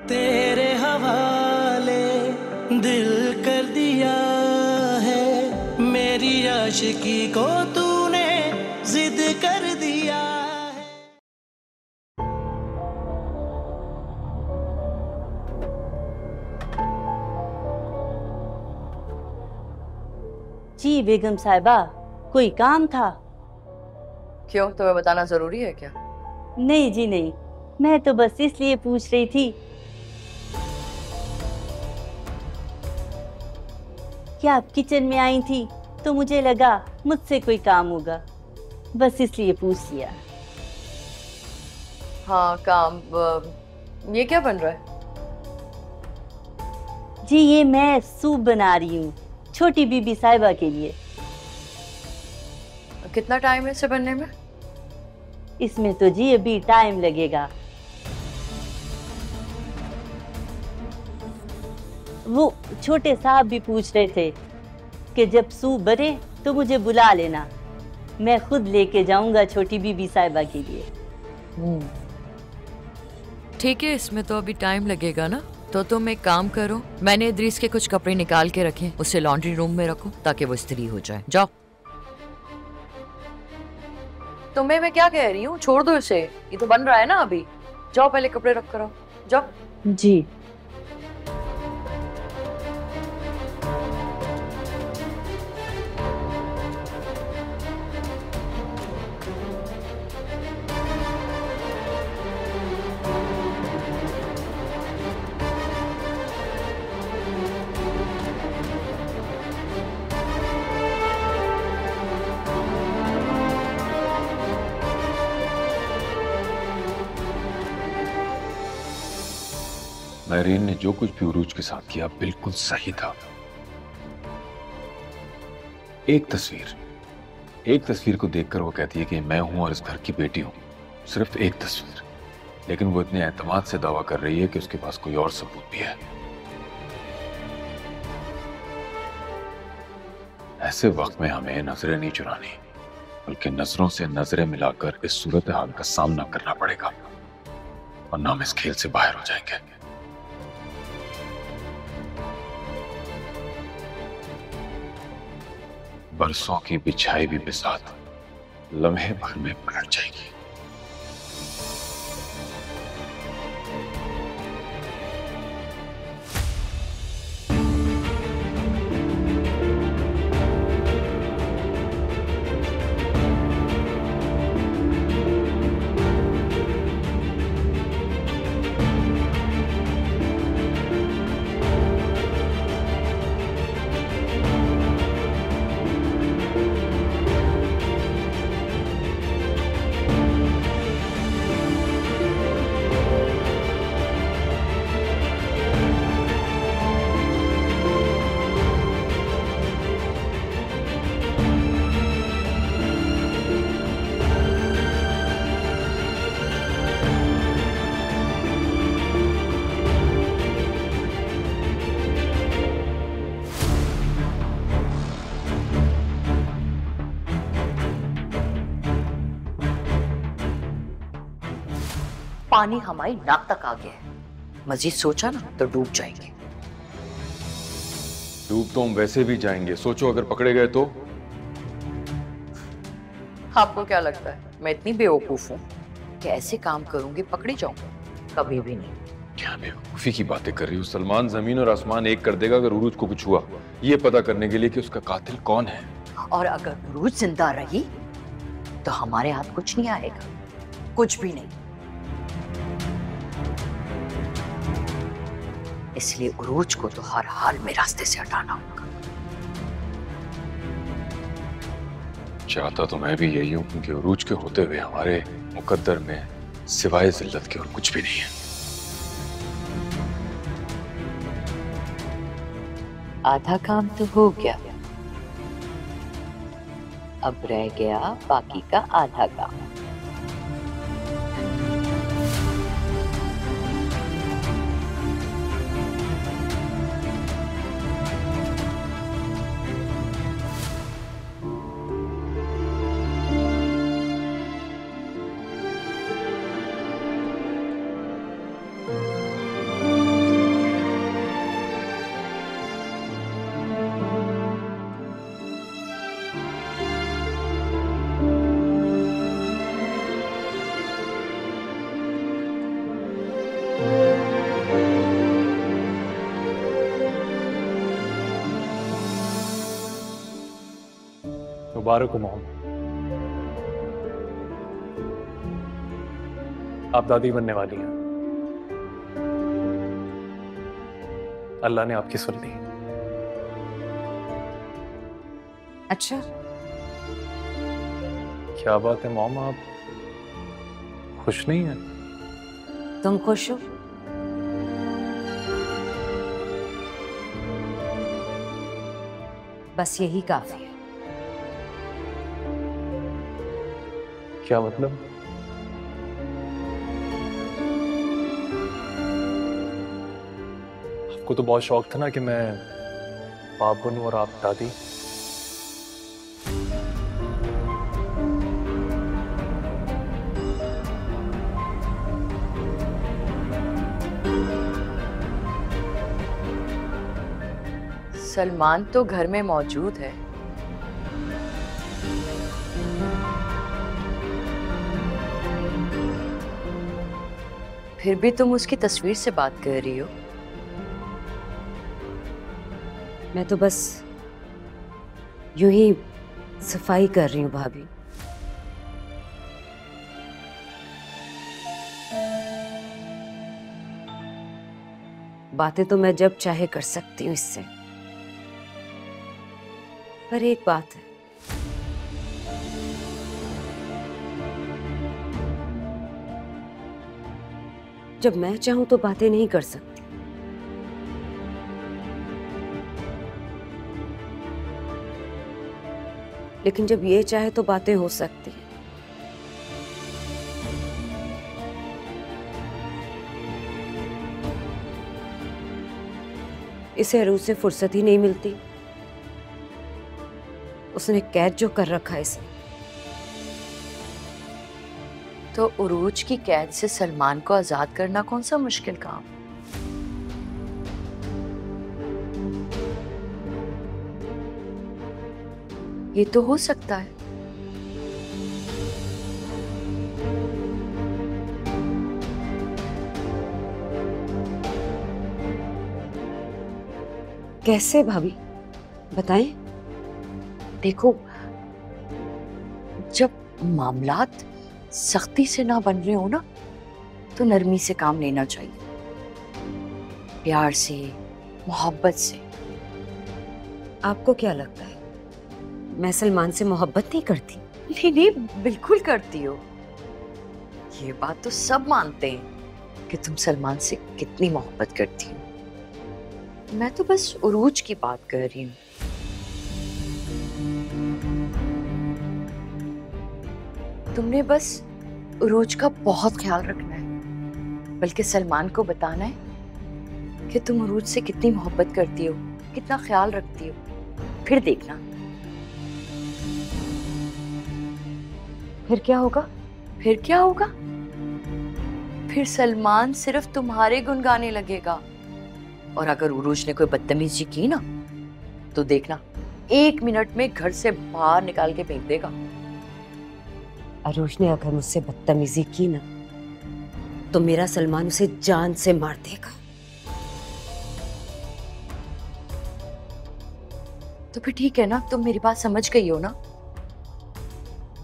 तेरे हवाले दिल कर दिया है, मेरी आशिकी को तूने जिद कर दिया है। जी बेगम साहिबा, कोई काम था? क्यों, तुम्हें बताना जरूरी है क्या? नहीं जी नहीं, मैं तो बस इसलिए पूछ रही थी कि आप किचन में आई थी तो मुझे लगा मुझसे कोई काम होगा, बस इसलिए पूछ लिया। हाँ काम, ये क्या बन रहा है? जी ये मैं सूप बना रही हूँ छोटी बीबी साहिबा के लिए। कितना टाइम है इसे बनने में? इसमें तो जी अभी टाइम लगेगा। वो छोटे साहब भी पूछ रहे थे कि जब सूप बने तो मुझे बुला लेना, मैं खुद लेके जाऊंगा छोटी बीबी साहिबा के लिए। ठीक है, इसमें तो अभी टाइम लगेगा ना, तो तुम एक काम करो, मैंने इद्रीस के कुछ कपड़े निकाल के रखे, उसे लॉन्ड्री रूम में रखो ताकि वो इस्त्री हो जाए। जाओ। तुम्हें मैं क्या कह रही हूँ, छोड़ दो इसे, ये तो बन रहा है ना अभी। जाओ पहले कपड़े रख कर आओ, जाओ। जी महरीन ने जो कुछ भी उरूज के साथ किया बिल्कुल सही था। एक तस्वीर को देखकर वो कहती है कि मैं हूं और इस घर की बेटी हूं, सिर्फ एक तस्वीर, लेकिन वो इतने एतमाद से दावा कर रही है कि उसके पास कोई और सबूत भी है। ऐसे वक्त में हमें नजरें नहीं चुरानी, बल्कि नजरों से नजरें मिलाकर इस सूरत हाल का सामना करना पड़ेगा, वरना हम इस खेल से बाहर हो जाएंगे। बरसों की बिछाई भी बिसात लम्हे भर में पलट जाएगी। पानी हमारी नाक तक आ गया है, मजीद सोचा ना तो डूब जाएंगे। डूब तो हम वैसे भी जाएंगे, सोचो अगर पकड़े गए तो। आपको क्या लगता है मैं इतनी बेवकूफ हूँ कि ऐसे काम करूंगी पकड़ी जाऊंगा? कभी भी नहीं। क्या बेवकूफी की बातें कर रही हो? सलमान जमीन और आसमान एक कर देगा अगर उरूज को कुछ हुआ, ये पता करने के लिए कि उसका कातिल कौन है। और अगर उरूज जिंदा रही तो हमारे हाथ कुछ नहीं आएगा, कुछ भी नहीं। इसलिए उरूज को तो हर हाल में रास्ते से हटाना होगा। चाहता तो मैं भी यही हूं, क्योंकि उरूज के होते हुए हमारे मुकद्दर में सिवाय जिल्लत के और कुछ भी नहीं है। आधा काम तो हो गया, अब रह गया बाकी का आधा काम। मुबारक हो मोम, आप दादी बनने वाली हैं। अल्लाह ने आपकी सुन ली। अच्छा, क्या बात है मोम, आप खुश नहीं हैं? तुम खुश हो? बस यही काफी है। क्या मतलब? आपको तो बहुत शौक था ना कि मैं बाप बनूं और आप दादी। सलमान तो घर में मौजूद है। फिर भी तुम उसकी तस्वीर से बात कर रही हो। मैं तो बस यूं ही सफाई कर रही हूँ भाभी। बातें तो मैं जब चाहे कर सकती हूँ इससे, पर एक बात है, जब मैं चाहूं तो बातें नहीं कर सकती। लेकिन जब ये चाहे तो बातें हो सकती हैं। इसे अरूज से फुर्सत ही नहीं मिलती। उसने कैद जो कर रखा है इसे। तो उरूज की कैद से सलमान को आजाद करना कौन सा मुश्किल काम? ये तो हो सकता है। कैसे भाभी, बताएं? देखो, जब मामलात सख्ती से ना बन रहे हो ना, तो नरमी से काम लेना चाहिए, प्यार से, मोहब्बत से। आपको क्या लगता है मैं सलमान से मोहब्बत नहीं करती? नहीं नहीं, बिल्कुल करती हो। ये बात तो सब मानते हैं कि तुम सलमान से कितनी मोहब्बत करती हो। मैं तो बस उरूज की बात कर रही हूँ। तुमने बस उरूज का बहुत ख्याल रखना है, बल्कि सलमान को बताना है कि तुम उरूज से कितनी मोहब्बत करती हो, कितना ख्याल रखती हो। फिर देखना। फिर क्या होगा? फिर क्या होगा? फिर सलमान सिर्फ तुम्हारे गुण गाने लगेगा। और अगर उरूज ने कोई बदतमीजी की ना, तो देखना 1 मिनट में घर से बाहर निकाल के फेंक देगा। अरूज ने अगर मुझसे बदतमीजी की ना, तो मेरा सलमान उसे जान से मार देगा। तो फिर ठीक है ना, तुम मेरी बात समझ गई हो ना?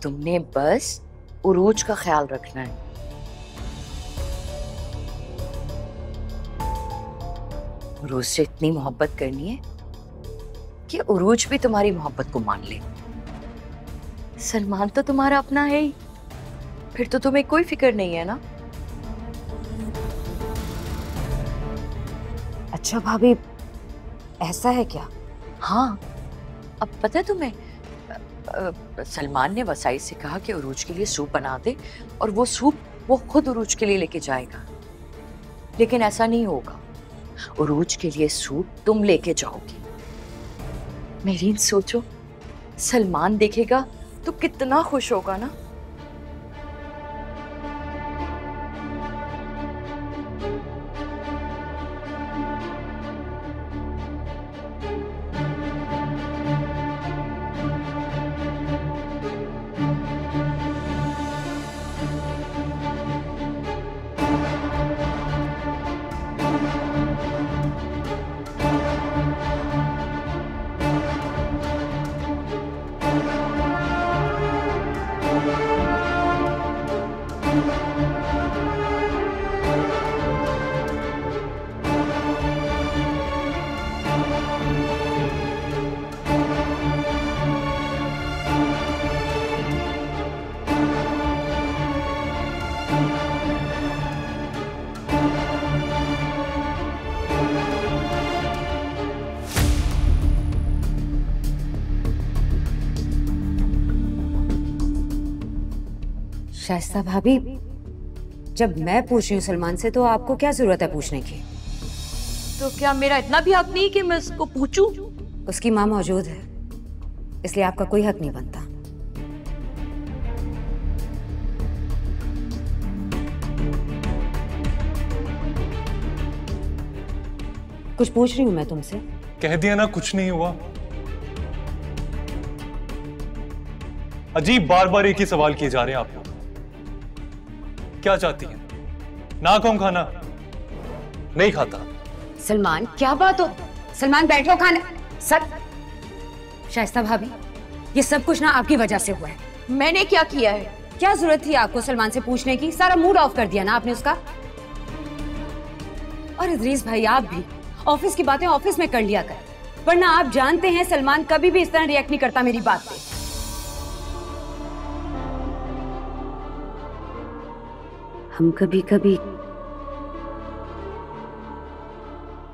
तुमने बस उरूज का ख्याल रखना है। उरूज से इतनी मोहब्बत करनी है कि उरूज भी तुम्हारी मोहब्बत को मान ले। सलमान तो तुम्हारा अपना है ही, फिर तो तुम्हें कोई फिक्र नहीं है ना? अच्छा भाभी, ऐसा है क्या? हाँ, अब पता है तुम्हें, सलमान ने वसाई से कहा कि उरूज के लिए सूप बना दे, और वो सूप वो खुद उरूज के लिए लेके जाएगा। लेकिन ऐसा नहीं होगा, उरूज के लिए सूप तुम लेके जाओगी। मेरीन, सोचो, सलमान देखेगा तो कितना खुश होगा ना। शाइस्ता भाभी, जब मैं पूछ रही हूँ सलमान से तो आपको क्या जरूरत है पूछने की? तो क्या मेरा इतना भी हक नहीं कि मैं उसको पूछूं? उसकी माँ मौजूद है, इसलिए आपका कोई हक नहीं बनता। कुछ पूछ रही हूँ मैं तुमसे। कह दिया ना कुछ नहीं हुआ। अजीब, बार बार एक ही सवाल किए जा रहे हैं आप लोग। क्या चाहती हैं? ना कहूं खाना? नहीं खाता। सलमान क्या बात हो? सलमान बैठो खाने। सब शाइस्ता भाभी, ये सब कुछ ना आपकी वजह से हुआ है। मैंने क्या किया है? क्या जरूरत थी आपको सलमान से पूछने की? सारा मूड ऑफ कर दिया ना आपने उसका। और इदरीस भाई, आप भी ऑफिस की बातें ऑफिस में कर लिया कर, वरना आप जानते हैं सलमान कभी भी इस तरह रिएक्ट नहीं करता मेरी बात पे। हम कभी कभी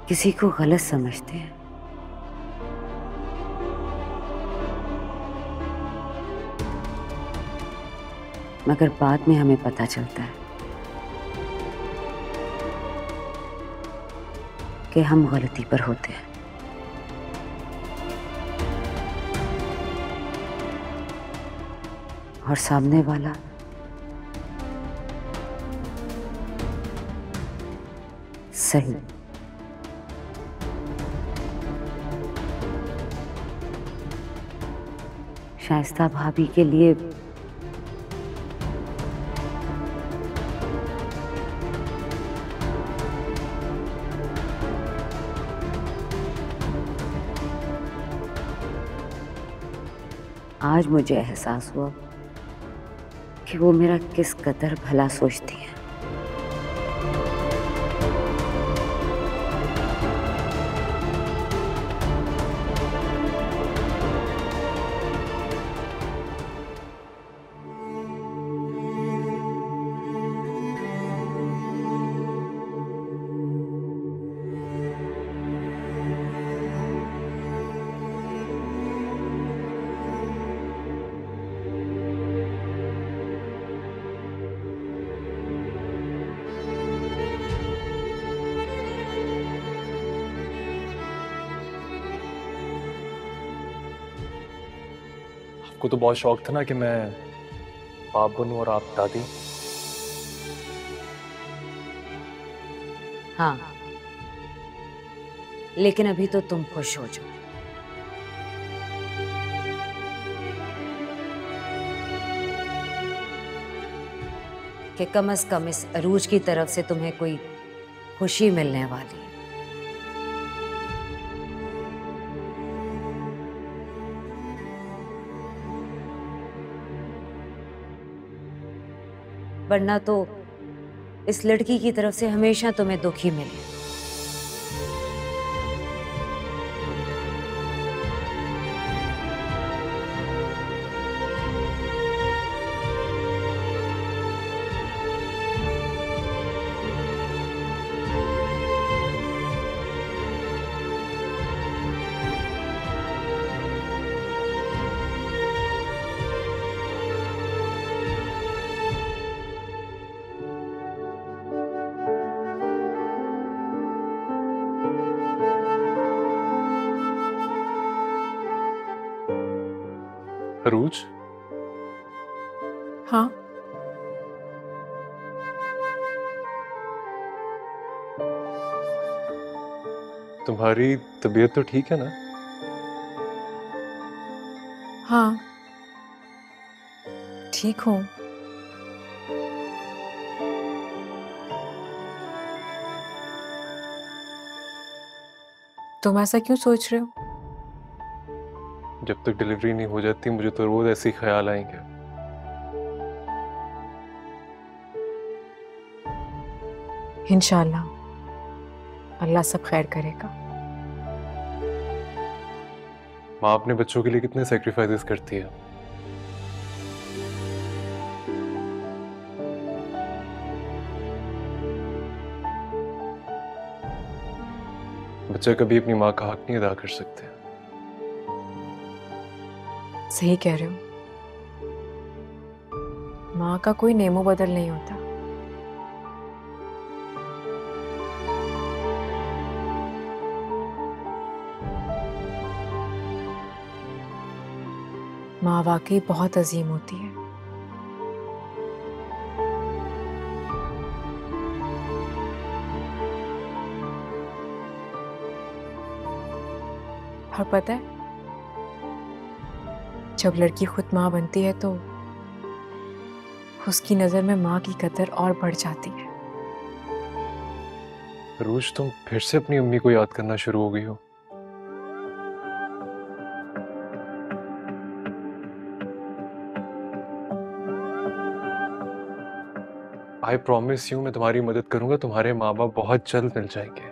किसी को गलत समझते हैं, मगर बाद में हमें पता चलता है कि हम गलती पर होते हैं। और सामने वाला सही। शाइस्ता भाभी के लिए आज मुझे एहसास हुआ कि वो मेरा किस कदर भला सोचती है। आपको तो बहुत शौक था ना कि मैं बाप बनूं और आप दादी। हाँ, लेकिन अभी तो तुम खुश हो जाओ। कि कम से कम इस अरूज की तरफ से तुम्हें कोई खुशी मिलने वाली है। वरना तो इस लड़की की तरफ से हमेशा तुम्हें दुख ही मिले। अरूज, हाँ, तुम्हारी तबीयत तो ठीक है ना? हाँ, ठीक हूँ। तुम ऐसा क्यों सोच रहे हो? जब तक डिलीवरी नहीं हो जाती मुझे तो रोज ऐसे ही ख्याल आएंगे। इंशाल्लाह अल्लाह सब खैर करेगा। माँ अपने बच्चों के लिए कितने सैक्रिफाइसेस करती है। बच्चे कभी अपनी माँ का हक नहीं अदा कर सकते। सही कह रहे हो। माँ का कोई नेमो बदल नहीं होता। माँ वाकई बहुत अजीम होती है। और पता है, जब लड़की खुद माँ बनती है तो उसकी नजर में माँ की कदर और बढ़ जाती है। रोज तुम फिर से अपनी अम्मी को याद करना शुरू हो गई हो। आई प्रॉमिस यू, मैं तुम्हारी मदद करूंगा। तुम्हारे माँ बाप बहुत जल्द मिल जाएंगे।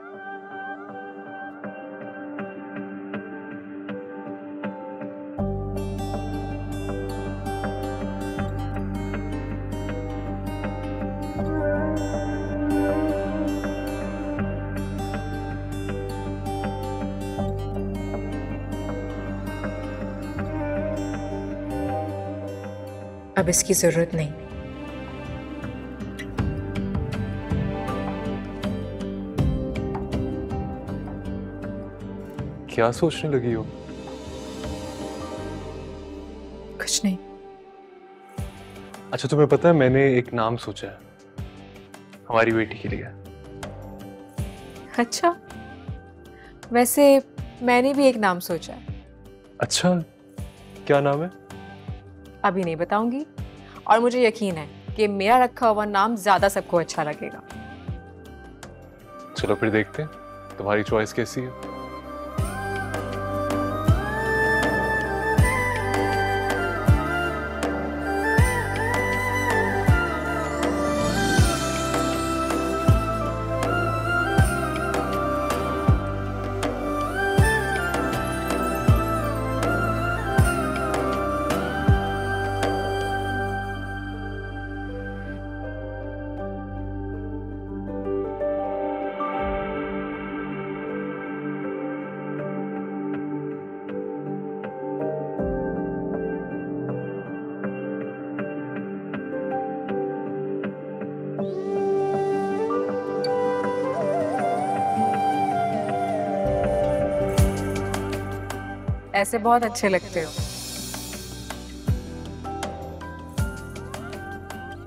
अब इसकी जरूरत नहीं। क्या सोचने लगी हो? कुछ नहीं। अच्छा, तुम्हें पता है मैंने एक नाम सोचा है हमारी बेटी के लिए। अच्छा, वैसे मैंने भी एक नाम सोचा है। अच्छा, क्या नाम है? अभी नहीं बताऊंगी, और मुझे यकीन है कि मेरा रखा हुआ नाम ज्यादा सबको अच्छा लगेगा। चलो फिर देखते हैं तुम्हारी चॉइस कैसी है। ऐसे बहुत अच्छे लगते हो।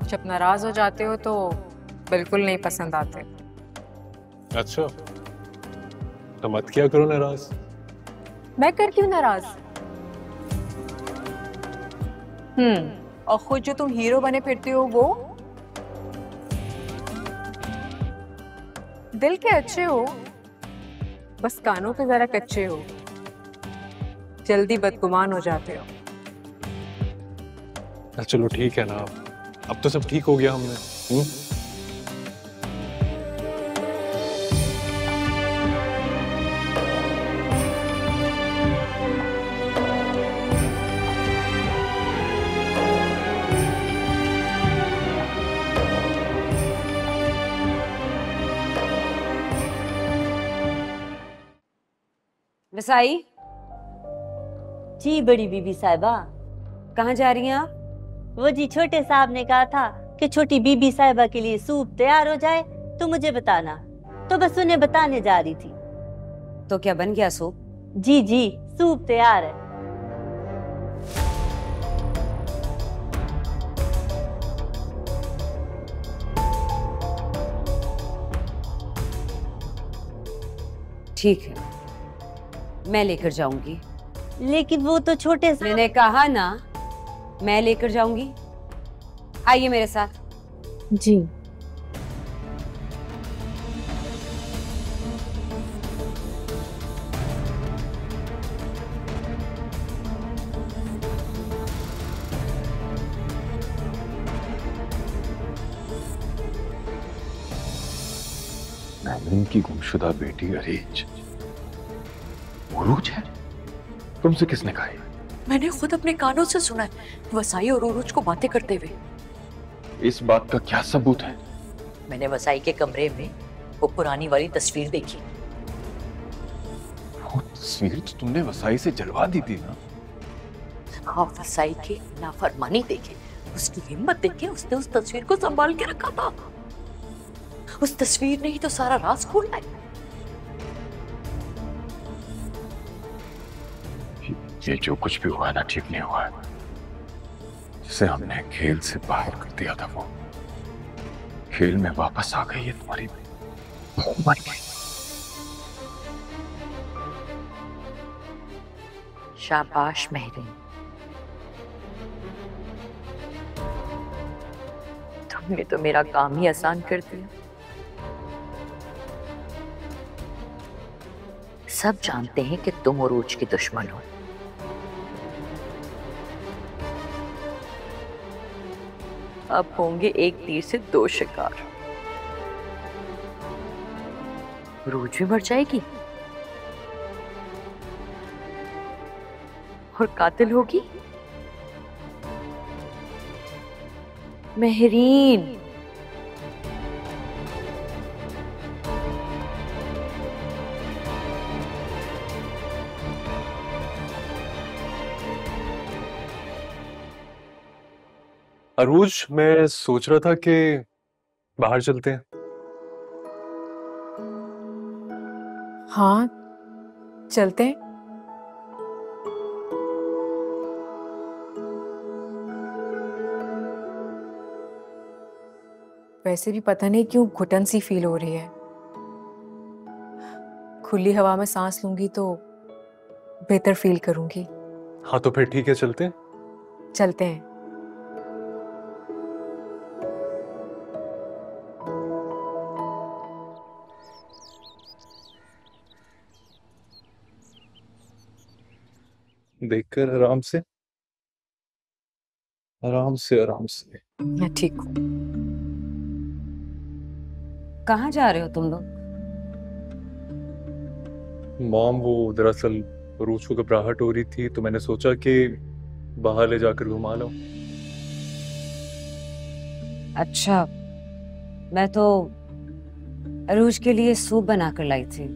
जब नाराज हो जाते हो तो बिल्कुल नहीं पसंद आते। अच्छा, तो मत किया करो नाराज। मैं कर क्यों नाराज? और खुद जो तुम हीरो बने फिरते हो वो दिल के अच्छे हो, बस कानों पे जरा कच्चे हो, जल्दी बदगुमान हो जाते हो। चलो ठीक है ना, अब तो सब ठीक हो गया हमने। वसाई, जी बड़ी बीबी साहिबा। कहाँ जा रही हैं आप? वो जी छोटे साहब ने कहा था कि छोटी बीबी साहिबा के लिए सूप तैयार हो जाए तो मुझे बताना, तो बस उन्हें बताने जा रही थी। तो क्या बन गया सूप? जी जी, सूप तैयार है। ठीक है, मैं लेकर जाऊंगी। लेकिन वो तो छोटे से... मैंने कहा ना, मैं लेकर जाऊंगी। आइए मेरे साथ। जी। नैनीन की गुमशुदा बेटी अरेंज उरूज है? तुमसे किसने कहा? मैंने खुद अपने कानों से सुना है वसाई और उरूज को बातें करते हुए। इस बात का क्या सबूत है? मैंने वसाई के कमरे में वो पुरानी वाली तस्वीर देखी। वो तस्वीर तो तुमने वसाई से जलवा दी थी ना? हाँ, वसाई की नाफरमानी देखे उसकी हिम्मत देखिए, उसने उस तस्वीर को संभाल के रखा था। उस तस्वीर ने ही तो सारा राज खोला है। ये जो कुछ भी हुआ है ना, ठीक नहीं हुआ है। जिसे हमने खेल से बाहर कर दिया था, वो खेल में वापस आ गई है तुम्हारी बहू बन गई। शाबाश महरीन, तुमने तो मेरा काम ही आसान कर दिया। सब जानते हैं कि तुम उरूज की दुश्मन हो। अब होंगे एक तीर से दो शिकार। उरूज भी मर जाएगी और कातिल होगी महरीन। अरूज, मैं सोच रहा था कि बाहर चलते हैं। हाँ, चलते हैं। वैसे भी पता नहीं क्यों घुटन सी फील हो रही है। खुली हवा में सांस लूंगी तो बेहतर फील करूंगी। हाँ तो फिर ठीक है, चलते हैं। चलते हैं। देखकर आराम से, आराम से, आराम से। मैं ठीक हूँ। कहाँ जा रहे हो तुम लोग? मॉम, वो दरअसल रूज को घबराहट हो रही थी तो मैंने सोचा कि बाहर ले जाकर घुमा लाऊं। अच्छा, मैं तो अरूज के लिए सूप बनाकर लाई थी।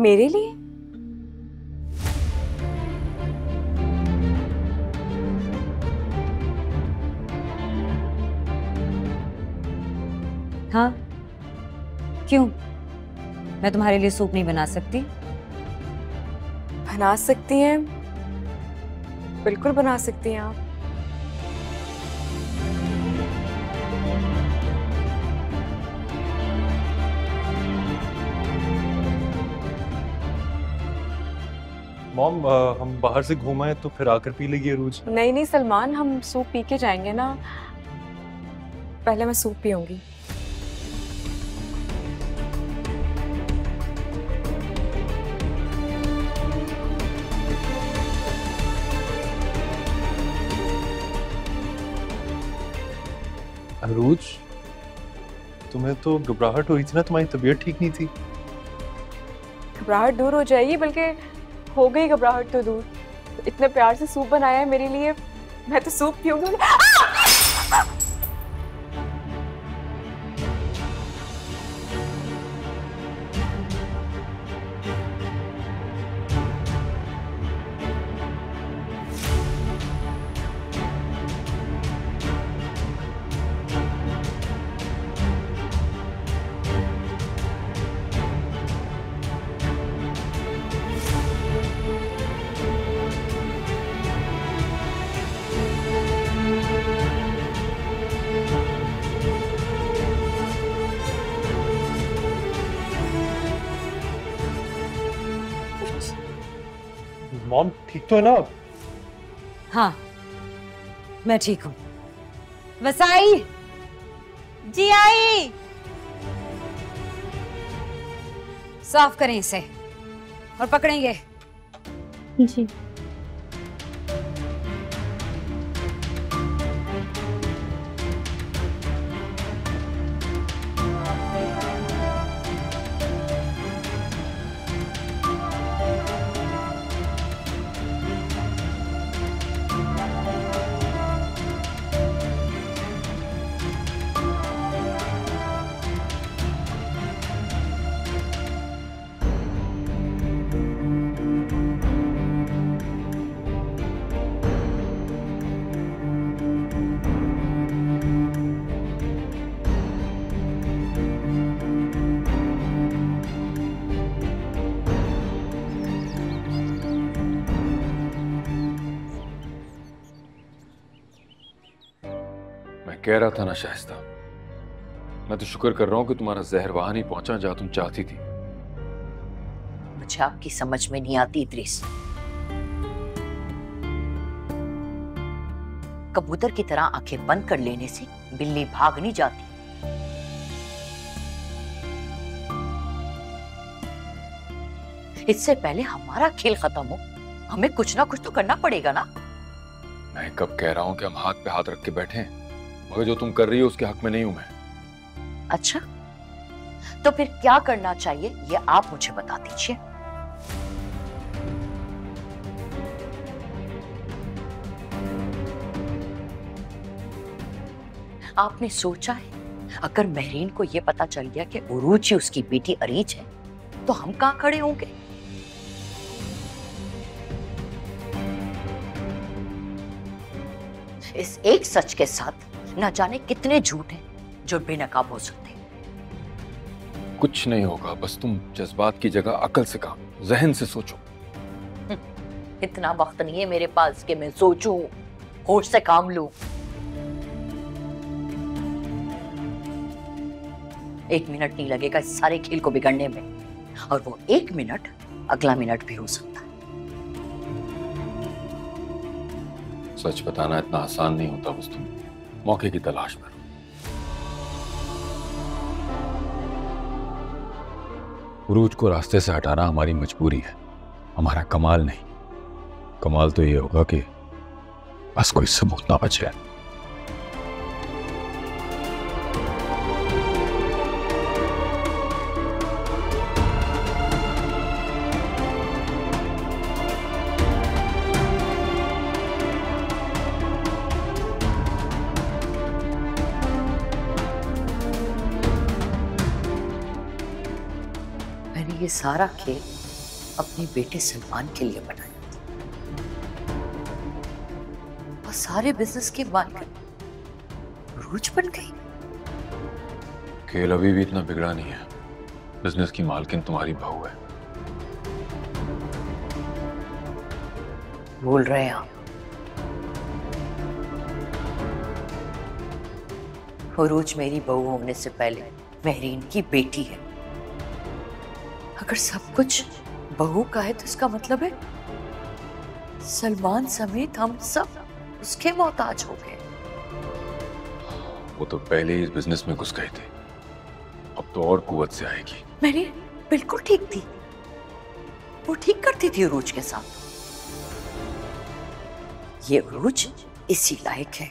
मेरे लिए? हाँ, क्यों? मैं तुम्हारे लिए सूप नहीं बना सकती? बना सकती हैं, बिल्कुल बना सकती हैं आप। मॉम, हम बाहर से घूमाए तो फिर आकर पी लेगी अरूज। नहीं नहीं सलमान, हम सूप पी के जाएंगे ना। पहले मैं सूप पीऊंगी। अरूज, तुम्हें तो घबराहट हुई थी ना, तुम्हारी तबीयत ठीक नहीं थी। घबराहट दूर हो जाएगी, बल्कि हो गई घबराहट तो दूर। इतने प्यार से सूप बनाया है मेरे लिए, मैं तो सूप पीऊंगी। मॉम, ठीक तो है ना आप? हाँ, मैं ठीक हूँ। वसाई! जी आई। साफ करें इसे और पकड़ेंगे। जी। कह रहा था ना शाइस्ता, मैं तो शुक्र कर रहा हूं कि तुम्हारा जहर वहां नहीं पहुंचा जहां तुम चाहती थी। मुझे आपकी समझ में नहीं आती इद्रिस। कबूतर की तरह आंखें बंद कर लेने से बिल्ली भाग नहीं जाती। इससे पहले हमारा खेल खत्म हो, हमें कुछ ना कुछ तो करना पड़ेगा ना। मैं कब कह रहा हूं कि हम हाथ पे हाथ रख के बैठे हैं, मगर जो तुम कर रही हो उसके हक में नहीं हूं मैं। अच्छा, तो फिर क्या करना चाहिए ये आप मुझे बता दीजिए। आपने सोचा है अगर महरीन को यह पता चल गया कि उरूज ही उसकी बेटी अरीज है तो हम कहां खड़े होंगे? इस एक सच के साथ न जाने कितने झूठ हैं जो बेनकाब हो सकते हैं। कुछ नहीं होगा, बस तुम जज्बात की जगह अकल से काम, जहन से सोचो। इतना वक्त नहीं है मेरे पास कि मैं सोचूं, होश से काम लूं। 1 मिनट नहीं लगेगा इस सारे खेल को बिगड़ने में, और वो 1 मिनट अगला मिनट भी हो सकता है। सच बताना इतना आसान नहीं होता, बस तुम मौके की तलाश में। उरूज को रास्ते से हटाना हमारी मजबूरी है, हमारा कमाल नहीं। कमाल तो ये होगा कि बस कोई सबूत ना बचे। ये सारा खेल अपने बेटे सलमान के लिए बनाया था, और सारे बिजनेस के मालिक उरूज बन गई। खेल अभी भी इतना बिगड़ा नहीं है, बिजनेस की मालकिन तुम्हारी बहू है। भूल रहे हैं आप, उरूज मेरी बहू होने से पहले महरीन की बेटी है। अगर सब कुछ बहू का है तो इसका मतलब है सलमान समेत हम सब उसके मोहताज हो गए। वो तो पहले ही इस बिजनेस में घुस गए थे, अब तो और कुव्वत से आएगी। मैंने बिल्कुल ठीक थी, वो ठीक करती थी उरूज के साथ। ये उरूज इसी लायक है।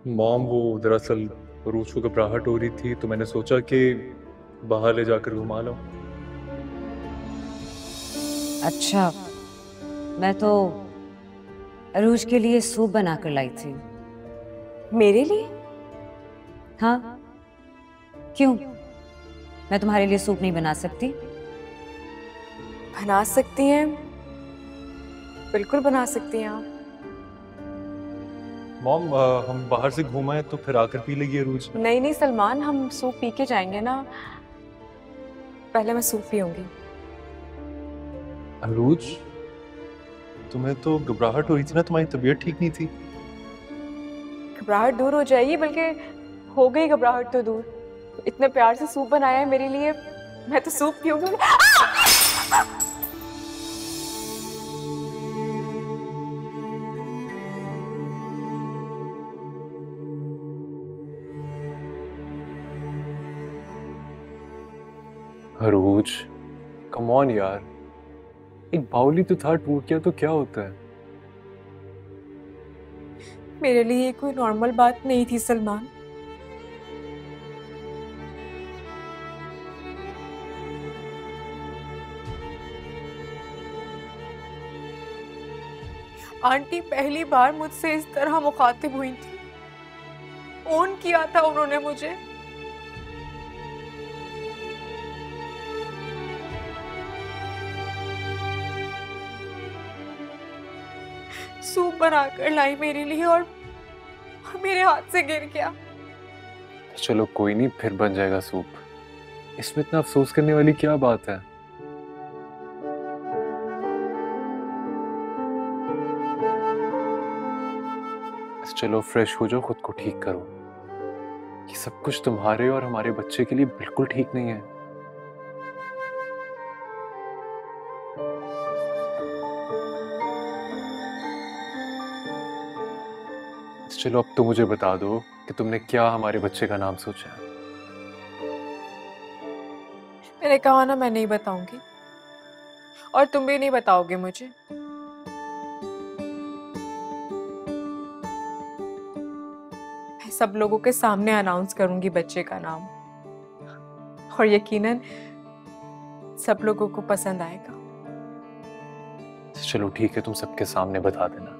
मॉम, वो दरअसल उरूज को घबराहट हो रही थी तो मैंने सोचा कि बाहर ले जाकर घुमा लाऊं। अच्छा, मैं तो अरूज के लिए सूप बनाकर लाई थी। मेरे लिए? हाँ, क्यों? मैं तुम्हारे लिए सूप नहीं बना सकती? बना सकती हैं, बिल्कुल बना सकती हैं आप। मॉम, हम बाहर से घूमाए तो फिर आकर पी लेगी अरूज। नहीं नहीं सलमान, हम सूप पी के जाएंगे ना, पहले मैं सूप पीऊंगी। अरूज, तुम्हें तो घबराहट हो रही थी ना, तुम्हारी तबीयत ठीक नहीं थी। घबराहट दूर हो जाएगी, बल्कि हो गई घबराहट तो दूर। इतने प्यार से सूप बनाया है मेरे लिए, मैं तो सूप पीऊंगी। अरूज, कम ऑन यार, एक बाउली तो था, टूट गया तो क्या होता है। मेरे लिए कोई नॉर्मल बात नहीं थी सलमान। आंटी पहली बार मुझसे इस तरह मुखातिब हुई थी। फोन किया था उन्होंने मुझे। सूप बनाकर लाई मेरे लिए और मेरे हाथ से गिर गया। चलो कोई नहीं, फिर बन जाएगा सूप। इसमें इतना अफसोस करने वाली क्या बात है? चलो फ्रेश हो जाओ, खुद को ठीक करो। ये सब कुछ तुम्हारे और हमारे बच्चे के लिए बिल्कुल ठीक नहीं है। चलो अब तो मुझे बता दो कि तुमने क्या हमारे बच्चे का नाम सोचा है। मैंने कहा ना मैं नहीं बताऊंगी, और तुम भी नहीं बताओगे मुझे। मैं सब लोगों के सामने अनाउंस करूंगी बच्चे का नाम, और यकीनन सब लोगों को पसंद आएगा। चलो ठीक है, तुम सबके सामने बता देना।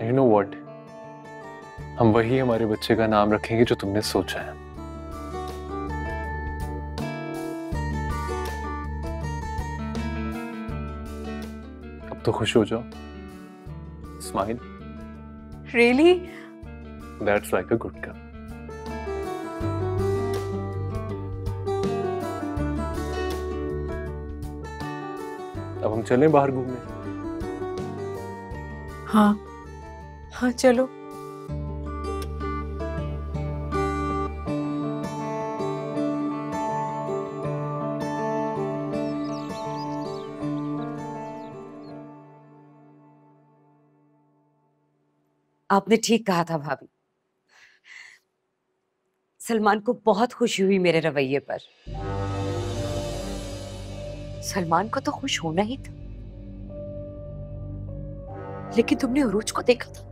You know what? हम वही हमारे बच्चे का नाम रखेंगे जो तुमने सोचा है। अब तो खुश हो जाओ। Smile. Really? That's like a good girl. अब हम चलें बाहर घूमने? हाँ हाँ चलो। आपने ठीक कहा था भाभी। सलमान को बहुत खुशी हुई मेरे रवैये पर। सलमान को तो खुश होना ही था, लेकिन तुमने उरूज को देखा था?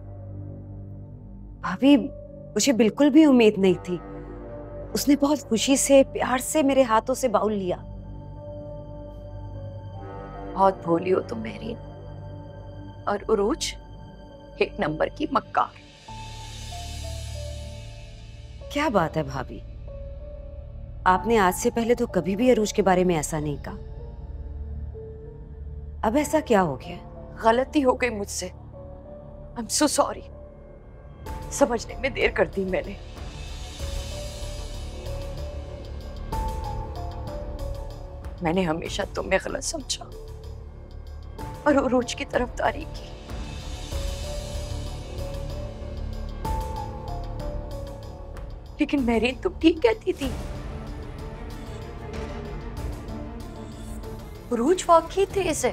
भाभी मुझे बिल्कुल भी उम्मीद नहीं थी। उसने बहुत खुशी से प्यार से मेरे हाथों से बाउल लिया। बहुत भोली हो तुम मेहरीन। और उरूज एक नंबर की मक्कार। क्या बात है भाभी, आपने आज से पहले तो कभी भी अरूज के बारे में ऐसा नहीं कहा। अब ऐसा क्या हो गया? गलती हो गई मुझसे। I am so sorry. समझने में देर कर दी मैंने। मैंने हमेशा तुम्हें गलत समझा और उरूज की तरफदारी की। लेकिन मेहरीन तुम ठीक कहती थी। उरूज वाकई तेज है।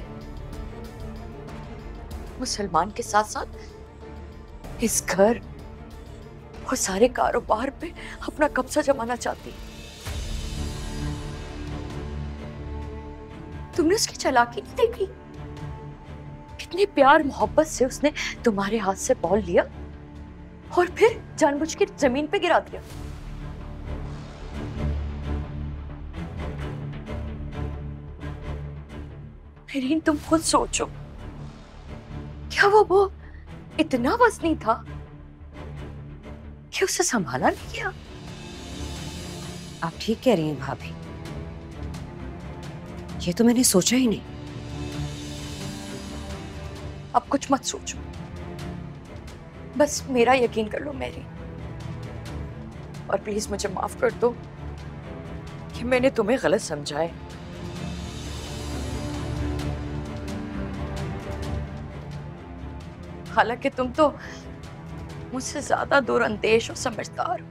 वो सलमान के साथ साथ इस घर और सारे कारोबार पे अपना कब्जा जमाना चाहती है। तुमने उसकी चालाकी नहीं देखी? कितने प्यार मोहब्बत से उसने तुम्हारे हाथ से बॉल लिया और फिर जानबूझ के जमीन पे गिरा दिया। मेरीन तुम खुद सोचो, क्या वो इतना वजनी था कि उसे संभाला नहीं गया? आप ठीक कह रही हैं भाभी, ये तो मैंने सोचा ही नहीं। अब कुछ मत सोचो, बस मेरा यकीन कर लो मेरी। और प्लीज मुझे माफ कर दो कि मैंने तुम्हें गलत समझा है। हालांकि तुम तो मुझसे ज्यादा दूरअंदेश और समझदार हो।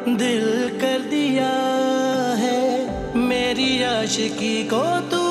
दिल कर दिया है, मेरी आशिकी को तू